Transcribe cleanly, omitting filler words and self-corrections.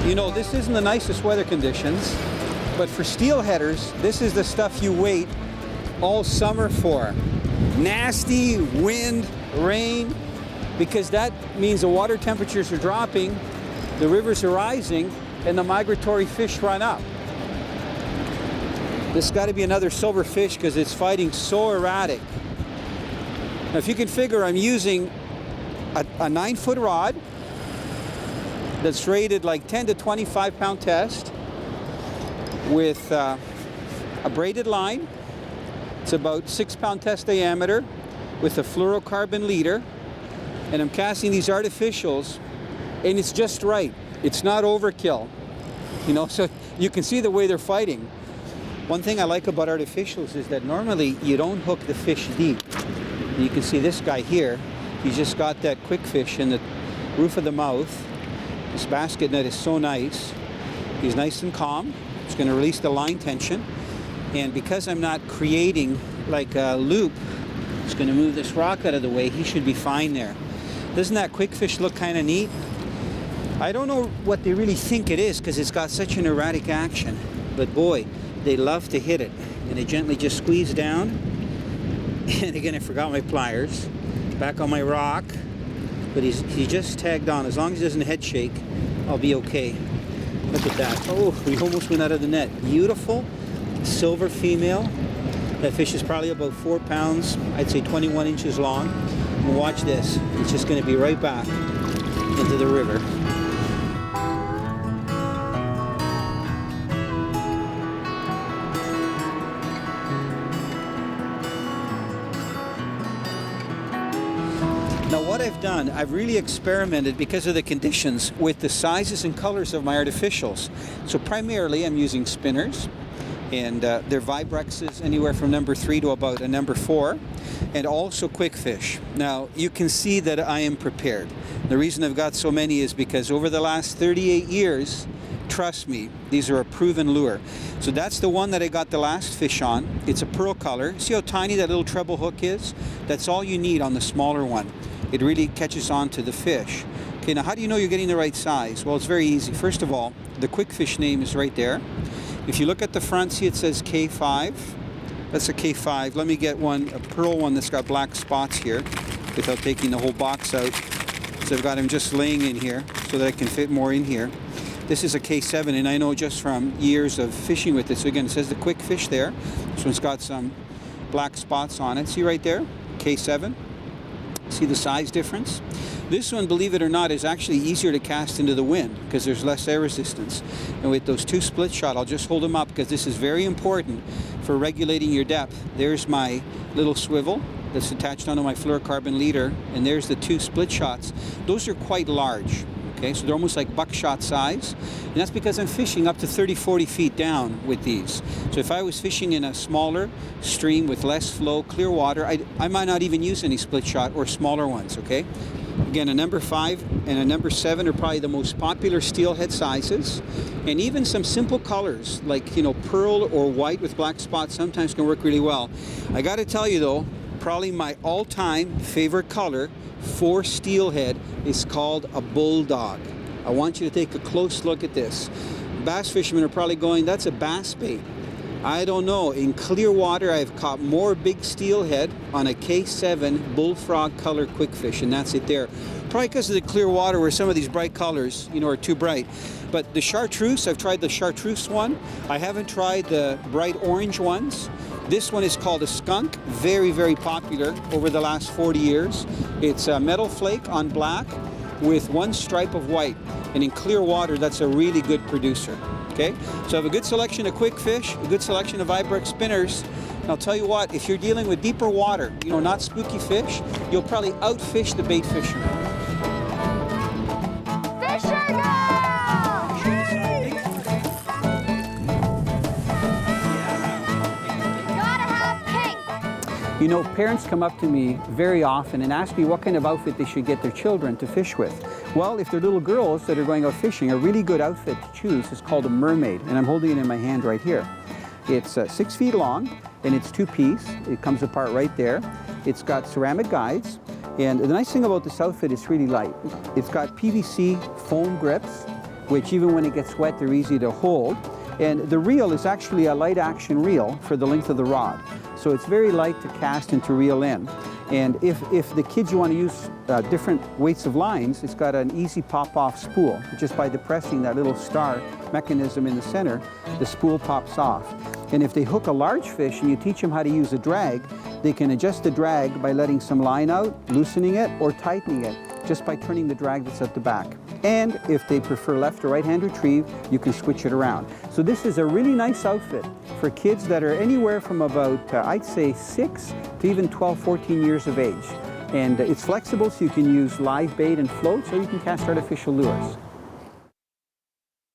You know, this isn't the nicest weather conditions, but for steelheaders, this is the stuff you wait all summer for. Nasty wind, rain, because that means the water temperatures are dropping, the rivers are rising, and the migratory fish run up. This has got to be another silver fish because it's fighting so erratic. Now, if you can figure, I'm using a 9-foot rod that's rated like 10 to 25 pound test with a braided line. It's about 6 pound test diameter with a fluorocarbon leader, and I'm casting these artificials, and it's just right. It's not overkill, you know, so you can see the way they're fighting. One thing I like about artificials is that normally you don't hook the fish deep. And you can see this guy here, he's just got that Kwik Fish in the roof of the mouth. This basket net is so nice. He's nice and calm. It's going to release the line tension. And because I'm not creating like a loop, it's going to move this rock out of the way. He should be fine there. Doesn't that Kwik Fish look kind of neat? I don't know what they really think it is because it's got such an erratic action. But boy, they love to hit it. And they gently just squeeze down. And again, I forgot my pliers. Back on my rock. But he's just tagged on. As long as he doesn't head shake, I'll be okay. Look at that. Oh, we almost went out of the net. Beautiful silver female. That fish is probably about 4 pounds. I'd say 21 inches long. And watch this. It's just going to be right back into the river. Now what I've done, I've really experimented because of the conditions with the sizes and colors of my artificials. So primarily I'm using spinners, and they're Vibrexes anywhere from number 3 to about a number 4, and also Kwik Fish. Now you can see that I am prepared. The reason I've got so many is because over the last 38 years, trust me, these are a proven lure. So that's the one that I got the last fish on. It's a pearl color. See how tiny that little treble hook is? That's all you need on the smaller one. It really catches on to the fish. Okay, now how do you know you're getting the right size? Well, it's very easy. First of all, the Kwik Fish name is right there. If you look at the front, see it says K5. That's a K5. Let me get one, a pearl one that's got black spots here without taking the whole box out. So I've got him just laying in here so that I can fit more in here. This is a K7, and I know just from years of fishing with it. So again, it says the Kwik Fish there. This one's got some black spots on it. See right there? K7. See the size difference? This one, believe it or not, is actually easier to cast into the wind because there's less air resistance. And with those 2 split shot, I'll just hold them up because this is very important for regulating your depth. There's my little swivel that's attached onto my fluorocarbon leader, and there's the 2 split shots. Those are quite large. Okay, so they're almost like buckshot size, and that's because I'm fishing up to 30-40 feet down with these. So if I was fishing in a smaller stream with less flow, clear water, I might not even use any split shot or smaller ones, okay? Again, a number 5 and a number 7 are probably the most popular steelhead sizes, and even some simple colors like, you know, pearl or white with black spots sometimes can work really well. I got to tell you though, probably my all-time favorite color for steelhead is called a bulldog. I want you to take a close look at this. Bass fishermen are probably going, that's a bass bait. I don't know. In clear water, I've caught more big steelhead on a K7 bullfrog color Kwik Fish, and that's it there. Probably because of the clear water where some of these bright colors, you know, are too bright. But the chartreuse, I've tried the chartreuse one. I haven't tried the bright orange ones. This one is called a skunk, very, very popular over the last 40 years. It's a metal flake on black with 1 stripe of white. And in clear water, that's a really good producer. Okay, so I have a good selection of Kwik Fish, a good selection of Vibrex spinners. And I'll tell you what, if you're dealing with deeper water, you know, not spooky fish, you'll probably outfish the bait fisherman. Fisher girl! Gotta have pink! You know, parents come up to me very often and ask me what kind of outfit they should get their children to fish with. Well, if they're little girls that are going out fishing, a really good outfit to choose is called a mermaid, and I'm holding it in my hand right here. It's 6 feet long, and it's two-piece. It comes apart right there. It's got ceramic guides, and the nice thing about this outfit is really light. It's got PVC foam grips, which even when it gets wet, they're easy to hold. And the reel is actually a light action reel for the length of the rod. So it's very light to cast and to reel in. And if the kids you want to use different weights of lines, it's got an easy pop-off spool. Just by depressing that little star mechanism in the center, the spool pops off. And if they hook a large fish and you teach them how to use a drag, they can adjust the drag by letting some line out, loosening it, or tightening it just by turning the drag that's at the back. And if they prefer left or right-hand retrieve, you can switch it around. So this is a really nice outfit for kids that are anywhere from about, I'd say 6 to even 12, 14 years of age. And it's flexible, so you can use live bait and floats, or you can cast artificial lures.